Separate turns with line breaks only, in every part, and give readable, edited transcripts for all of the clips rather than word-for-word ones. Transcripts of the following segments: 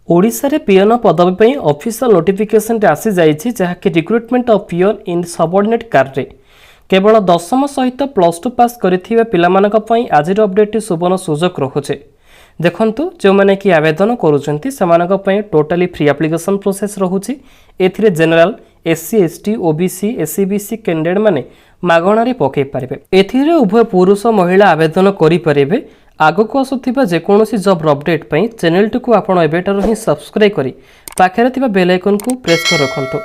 ओडिशा रे पियन पदवी पे ऑफिशियल नोटिफिकेशन आसी जाइछि जहाँकि recruitment of peon in subordinate कार्य केवल 10म सहित +2 पास करिथिबा पिलामानक पई आजिर अपडेट सुवर्ण सुजोग रहुचे। देखंतु जो माने कि आवेदन करूछंती समानक पई टोटली फ्री एप्लिकेशन प्रोसेस रहुची। एथिरे general SC ST OBC SCBC candidate माने मागणारे पकई पारिबे। एथिरे उभय पुरुष महिला आवेदन करि पारिबे। आगक आसुथिबा जेकोनोसी जॉब अपडेट पई चैनल को आपण एबेटार ही सब्सक्राइब करी पाखरे थिबा बेल आइकन को प्रेस कर रखंतु।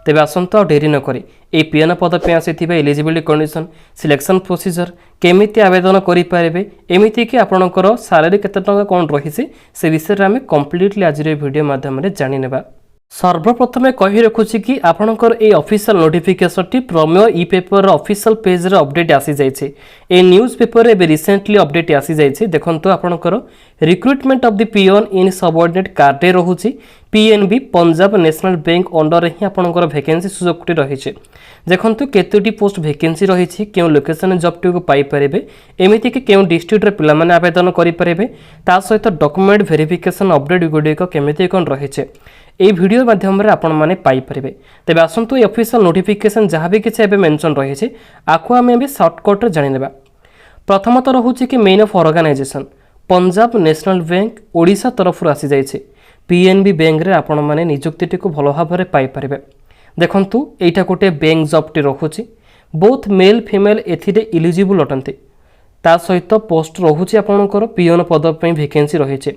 तेबे आसंतो डेरी न करी ए पियन पद पे आसीथिबा एलिजिबिलिटी कंडीशन सिलेक्शन प्रोसीजर केमिति आवेदन करि पारिबे एमिति कि आपणकर सैलरी केते टंका कोन रहिसे से विषय रे हम कंप्लीटली आज रे वीडियो माध्यम रे जानि नेबा। सर्वप्रथमे कहि रखुछि कि आपणकर ए ऑफिशियल नोटिफिकेशन टी प्रमेय ई पेपर ऑफिशियल पेज रे अपडेट आसी जाइछे। ए न्यूज़ पेपर रे रिसेंटली अपडेट आसी जाइछे। देखंतु आपणकर recruitment of the peon in subordinate कार्ड रहुछि। पीएनबी पंजाब नेशनल बैंक अंडर रे ही आपणकर वैकेंसी सुजोगटी रहिछे। देखंतु केतोटी पोस्ट वैकेंसी रहिछि केउ लोकेशन जॉब टी को पाई परिबे एमिति कि केउ डिस्ट्रिक्ट रे पिला माने आवेदन करि परिबे ता सहित डॉक्यूमेंट वेरिफिकेशन अपडेट गुडी को केमिति कोन रहिछे ए वीडियो माध्यम रे आपण माने पाई परिबे। तेबे आसंतु ए ऑफिशियल नोटिफिकेशन जहाँ भी किछि एबे मेंशन रहिछे आको हम एबे शॉर्टकट रे जानि लेबा। प्रथमत रहुछि कि main of organisation Punjab national bank Odisha तरफ रु आसी जाइछे। पीएनबी बैंक रे आपण माने नियुक्ति को भलो भाबरे पाई परिबे। देखंतु एटा गोटे बैंक जॉब टी रहुछि बोथ मेल फीमेल एथिरे एलिजिबल अटंती ता सहित पोस्ट रहुछि आपणकर पियन पद पे वैकेंसी रहिछे।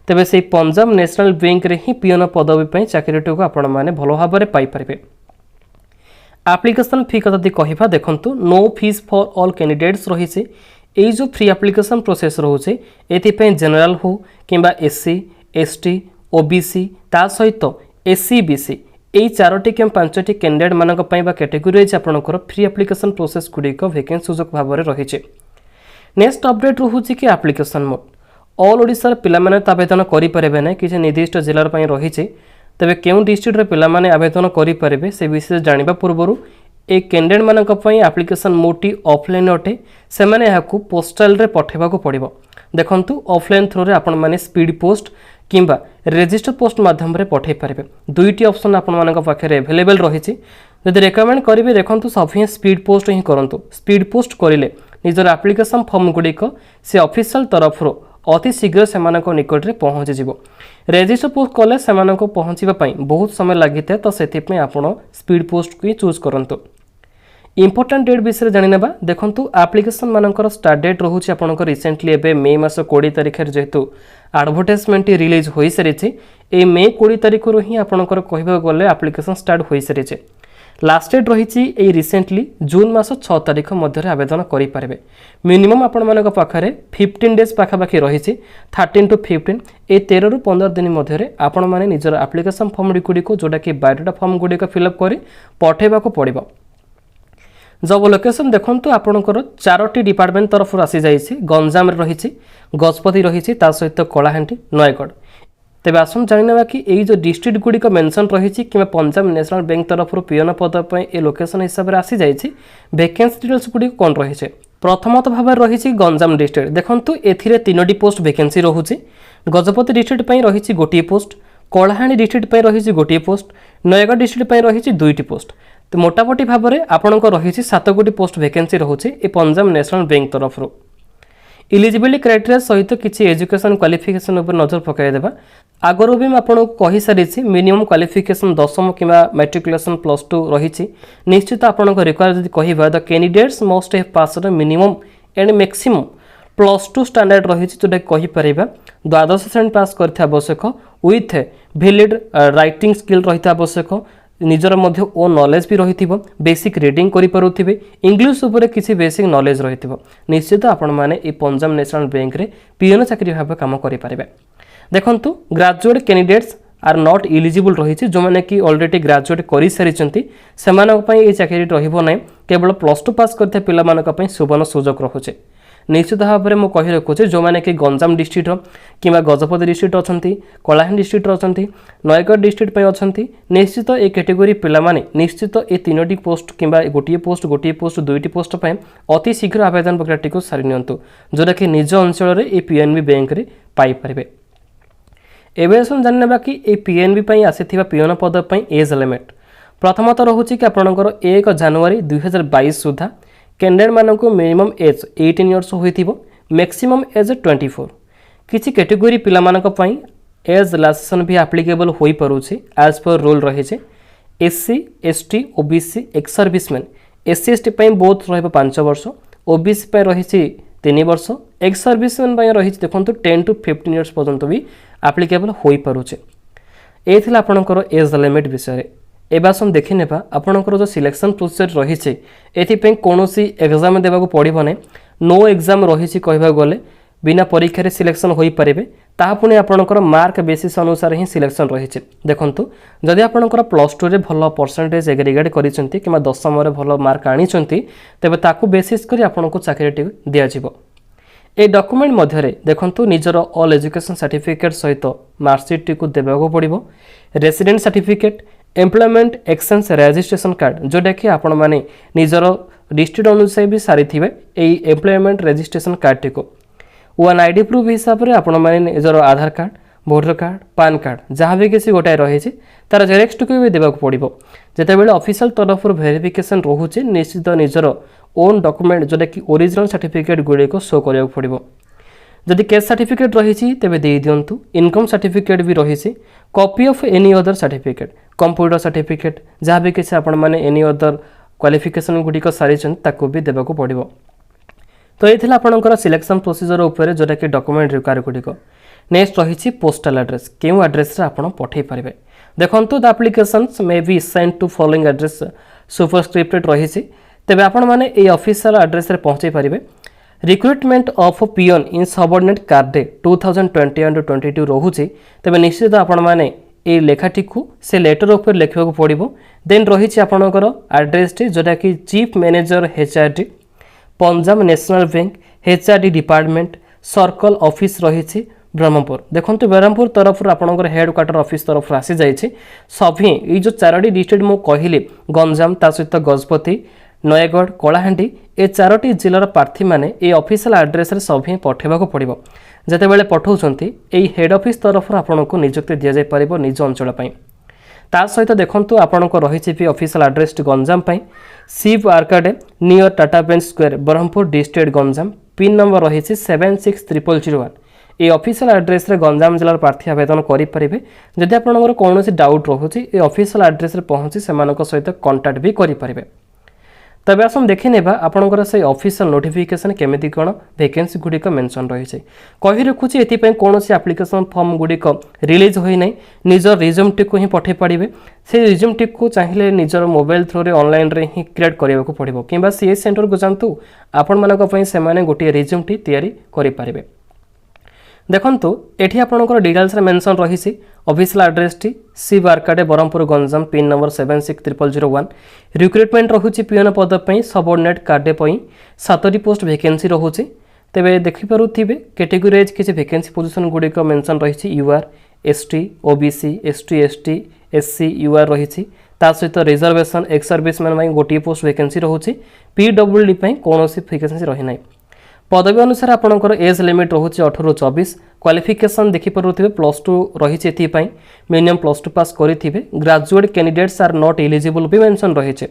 तेबे से पंजाब नेशनल बैंक रे ही पियन पदवी पे चाकरीटी को आपण माने भलो भाबरे पाई परिबे। एप्लिकेशन फी कथा दी कहिबा देखंतु no fees for all candidates रहिछे। एई जो फ्री एप्लिकेशन प्रोसेस रहुछे एथि पे जनरल हो किबा एससी एसटी ओबीसी ता सहित एससीबीसी एई चारोटी के पांचटी कैंडिडेट मानक पई बा कैटेगरी रे आपणकर फ्री एप्लिकेशन प्रोसेस गुडी को वैकेंसी सुजोग भाबरे रहिछे। नेक्स्ट अपडेट रहुछि कि एप्लिकेशन मोड ऑल ओडिशा पिला माने आवेदन करि परिबे नै किछि निर्दिष्ट जिल्ला पई रहिछे। तबे केउ डिस्ट्रिक्ट रे पिला माने आवेदन करि परिबे से विषय जानिबा पूर्वरु ए कैंडिडेट मानक पई एप्लिकेशन मोटी ऑफलाइन अटे से माने याकू पोस्टल रे पठेबा को पड़िबो। देखंतु ऑफलाइन थ्रू रे आपण माने स्पीड पोस्ट किंबा रजिस्टर पोस्ट माध्यम रे पठे पारिबे। दुईटी ऑप्शन आपण मानक पाखरे अवेलेबल रहिछि। जदि रेकमेंड करिवे देखंतु सफिशिएंट स्पीड पोस्ट ही करंतु। स्पीड पोस्ट करिले निजर एप्लिकेशन फॉर्म गुडी को से ऑफिशियल तरफ रो अति शीघ्र सेमानक निकट रे पहुंच जिवो। रजिस्टर पोस्ट कले सेमानक पहुंचीबा पई बहुत समय लागिते तो सेति पे आपण स्पीड पोस्ट को चूज करंतु। इंपोर्टेंट डेट विषय जानि नेबा। देखंतु एप्लिकेशन मानकर स्टार्ट डेट रहुछि आपनकर रिसेंटली एबे मे मास 20 तारिख रे जेतु एडवर्टाइजमेंट रिलीज होई सरिछि। ए मे 20 तारिख रो ही आपनकर कहबा गले एप्लिकेशन स्टार्ट होई सरिछि। लास्ट डेट रहिछि ए रिसेंटली जून मास 6 तारिख मध्य रे आवेदन करि पारबे। मिनिमम आपण मानक पाखरे 15 डेज पाखा पाखी रहिछि 13 टू 15 ए 13 रु 15 दिन मध्य रे आपण माने निजर एप्लिकेशन फॉर्म गुडी को जोटा कि बायोडाटा फॉर्म गुडी को फिल अप करी पठेबा को पड़िबो। जब लोकेशन देखंतु आपणकर चारोटी डिपार्टमेंट तरफ आसी जाइछि। गंजाम रे रहिछि गजपति रहिछि ता सहित कलाहांडी नयगढ़। तेबे आसम जानिनेबा कि एई जो डिस्ट्रिक्ट गुडी को मेंशन रहिछि कि पंजाब नेशनल बैंक तरफ पियन पद पे ए लोकेशन हिसाब रे आसी जाइछि। वैकेंसी डिटेल्स गुडी कोन रहिछि प्रथमत भाबे रहिछि गंजाम डिस्ट्रिक्ट। देखंतु एथिरे तीनोटी पोस्ट वैकेंसी रहुछि। गजपति डिस्ट्रिक्ट पे रहिछि गोटिए पोस्ट कलाहांडी डिस्ट्रिक्ट पे रहिछि गोटिए पोस्ट नयगढ़ डिस्ट्रिक्ट पे रहिछि दुईटी पोस्ट। तो मोटामोटी भाव में आपंकर रही 7 गोटी पोस्ट वैकेंसी रोचे ए पंजाब नेशनल बैंक तरफ। इलिजिबिलिटी क्राइटेरिया सहित किसी एजुकेशन क्वालिफिकेशन उपर नजर पकाइदेबा। आगरू भी आपको कही सारी मिनिमम क्वालिफिकेशन 10वीं कि मैट्रिकुलेशन +2 रही। निश्चित आपको रिक्वायर जब कह the candidates must have passed minimum and maximum +2 standard रही जोटा कहीपर द्वादश श्रेणी पास करते आवश्यक विथ वैलिड राइटिंग स्किल रही आवश्यक निजर मध्य ओ नॉलेज भी रही बेसिक रीडिंग करि पारुथिबे इंग्लिश उपरे किसी बेसिक नॉलेज रही निश्चित आपण माने ए पंजाब नेशनल बैंक रे पियन चाकरी भाव काम करि पारिबे। देखंतु graduate candidates are not eligible रही जो माने कि ऑलरेडी ग्रेजुएट करि सारिचंती सेमानक पई ए चाकरी रहिबो नै केवल +2 पास करते पिला मानक पई सुवर्ण सुजोग रहुचे। निश्चित भाव में मुझे कही रखुचे जो मैंने कि गंजाम डिस्ट्रिक्ट कि गजपति डिस्ट्रिक्ट अच्छा कलाहांडी डिस्ट्रिक्ट अच्छा नयगढ़ डिस्ट्रिक्ट अच्छा निश्चित ए कैटेगरी पिला माने निश्चित ए 3टी पोस्ट कि गोटे पोस्ट दुईटी पोस्ट पर अति शीघ्र आवेदन प्रक्रिया को सारी नियंतु जोटा कि निज अंचल ए पीएनबी बैंक रे पाई परिबे। एबे आसन जानने कि ए पीएनबी पई आसीथिबा पियोन पद पई एज लिमिट प्रथमतः रहुछि कि आपणकर 1 जनवरी 2022 सुधा कैंडिडेट मानक मिनिमम एज 18 इयर्स होइथिबो मैक्सिमम एज 24 किछि कैटेगरी पिला मानक पई एज रिलैक्सेशन भी एप्लीकेबल होई परुछि एज पर रूल रहिছে SC ST OBC ex serviceman SC ST पई बोथ रहबो 5 वर्ष ओबीसी पई रहिछि 3 वर्ष एक्स सर्विसमैन पई रहिछि देखंतु 10 टू 15 इयर्स पर्यंत भी एप्लीकेबल होई परुछि ए थिला आपणकर एज लिमिट विषय रे एबा हम देखि नेबा आपणकर जो सिलेक्शन प्रोसेस रहिছে एथि पई कोनोसी एग्जाम देबाको पड़िबो नै नो एग्जाम रहिछि कहबा गले बिना परीक्षा रे सिलेक्शन होई परिबे ता पुनी आपणकर मार्क बेसिस अनुसार ही सिलेक्शन रहिছে देखंतु जदि आपणकर प्लस 2 रे भलो परसेंटेज एग्रीगेट करिसंती किमा 10th रे भलो मार्क आनिसंती तबे ताकू बेसिस करी आपणको चाकरीटी दिया जिवो ए डॉक्यूमेंट मध्य रे देखंतु निजर ऑल एजुकेशन सर्टिफिकेट सहित मार्कशीट को देबाको पड़िबो resident certificate employment exchange registration card जोटा कि आपण माने निजर डिस्ट्रिक्ट अनुसार भी सारी थिबे एई एम्प्लॉयमेंट रजिस्ट्रेशन कार्ड टिको वन आईडी प्रूफ हिसाब रे आपण माने निजर Aadhaar card voter card PAN card जहाँ भी किसी गोटाए रही तार जेरेक्स टुकु भी देबाक पड़िबो जेते बेले ऑफिशियल तरफ वेरिफिकेशन रहउचे निश्चित निजर ओन डॉक्यूमेंट जोटा कि ओरिजिनल सर्टिफिकेट गुड़े को शो करिया पड़िबो जदि कैश सर्टिफिकेट रही तेबे दे दियंतु इनकम सर्टिफिकेट भी रही copy of any other certificate computer certificate जहाँ भी किसी आपण माने एनी अदर क्वालिफिकेशन गुड़िक सारी ताको भी देबाक पड़िबो तो ये आपंकर सिलेक्शन प्रोसीजर उपर जोटा कि डॉक्यूमेंट रिक्वायर गुड़िक नेक्स्ट रही पोस्टल एड्रेस क्यों एड्रेस आपण पठे पारे देखो the applications may be send to following address superscripted रही तेबे आपण माने ए ऑफिशियल एड्रेस रे पहुंचे पारिबे recruitment of peon in subordinate कार्डे 2021-22 रहुछि तेबे निश्चित आपण माने ए लेखाटी को से लेटर ऊपर लिखबाक पड़िबो देन रहिछि आपणकर एड्रेस टी जोटा कि chief manager HRD Punjab national Bank HRD department circle office रहिछि ब्रह्मपुर देखंतु ब्रह्मपुर तरफ आपणकर हेड क्वार्टर ऑफिस तरफ आसी जाइछि सभी ए जो चारोटी डिस्ट्रिक्ट मो कहिले गंजाम ता सहित गजपति नयगढ़ कलाहांडी ए चारोटी जिलार प्रार्थी माने ए ऑफिशियल एड्रेस रे सभी पठेबा को पड़िबो जते बेले पठौछंती एई हेड ऑफिस तरफ आपनको नियुक्ति दिया जाय परिबो निज अंचल पई ता सहित देखंतु आपनको रहिछि पी ऑफिशियल एड्रेस गंजाम पई Shiv arcade near Tata bench square Brahmapur district Ganjam pin number रहिछि 760001 ए ऑफिशियल एड्रेस रे गंजाम जिलार प्रार्थी आवेदन करि परिबे जदि आपनकर कोनोसी डाउट रहउछि ए ऑफिशियल एड्रेस रे पहुंची सेमानक सहित कांटेक्ट भी करि परिबे तबे आसम देखि नेबा आपनकर से ऑफिशियल नोटिफिकेशन केमिति कोन वैकेंसी गुडिक मेंशन रही छै कहि रखुछि एति पय कोनोसी एप्लीकेशन फॉर्म गुडिक रिलीज होई नै निजर रिज्यूम टिक को ही पठे पड़िबे से रिज्यूम टिक को चाहिए निजर मोबाइल थ्रू रे ऑनलाइन रे ही क्रिएट करिया को पड़िबो किबा सीएस सेंटर को जानतु आपन मानक पय से माने गोटी रिज्यूम टी तयारी करि परिबे देखंतु एठी आपनकर डिटेल्स रे मेंशन रही छि ऑफिशियल एड्रेस टी Shiv arcade Brahmapur Ganjam pin number 760001 recruitment रहुछि पियन पद पई सबऑर्डिनेट कार्डे पई 7टी पोस्ट वैकेंसी रहुछि तेबे देखि पारुथिबे कैटेगरी एज किछि वैकेंसी पोजीशन गुडी को मेंशन रही छि UR ST OBC ST ST SC UR रही छि ता सहित रिजर्वेशन एक्स सर्विसमैन पई गोटी पोस्ट वैकेंसी रहुछि पीडब्ल्यूडी पई कोनोसी वैकेंसी रही नै पदवी अनुसार आपणकर एज लिमिट रहुछि 18-24 क्वालिफिकेशन देखि पारुथिबे +2 रहिछि एथि पई मिनिमम +2 पास करिथिबे graduate candidates are not eligible भी मेंशन रहिछि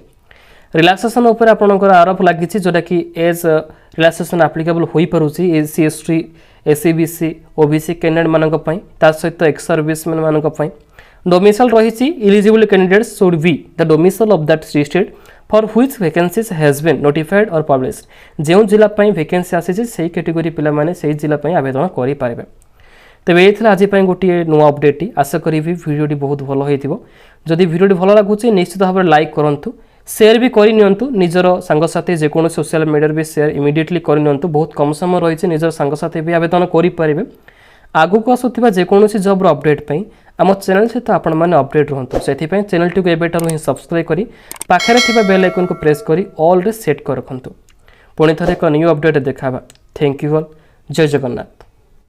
रिलैक्सेशन ऊपर आपणकर आरोप लागिछि जोटा कि एज रिलैक्सेशन एप्लीकेबल होई पारुछि SC ST SEBC OBC candidate मानक पई ता सहित एक्स सर्विसमैन मानक पई डोमिसाइल रहिछि eligible candidates should be the domicile of that state for which vacancies has been notified और पब्लिश्ड जो जिला पई वैकेंसी आसी से कैटेगरी पिला माने से जिला पई आवेदन करि पारिबे तेबे एथिला आज पई गोटी नुवा अपडेट आशा करी वीडियोटी बहुत भलो होइथिबो जदि वीडियोटी भलो लागुछि निश्चित भाबे लाइक करंतु शेयर भी करि नियंतु निजर संग साथी जे कोनो सोशल मीडिया भी शेयर इमीडिएटली करि नियंतु बहुत कम समय रहिछि निजर संग साथी भी आवेदन करि पारिबे आगु को आसुथिबा जे कोनोसी जॉब रो अपडेट पई आम चैनल सहित आपण माने अपडेट रहंतु सेथि चैनल टी को एबेटारु ही सब्सक्राइब करी पाखरे थिबा बेल आइकन को प्रेस करी ऑल रे सेट कर रखंतु पुणी थरे एक न्यू अपडेट देखाबा थैंक यू ऑल जय जगन्नाथ।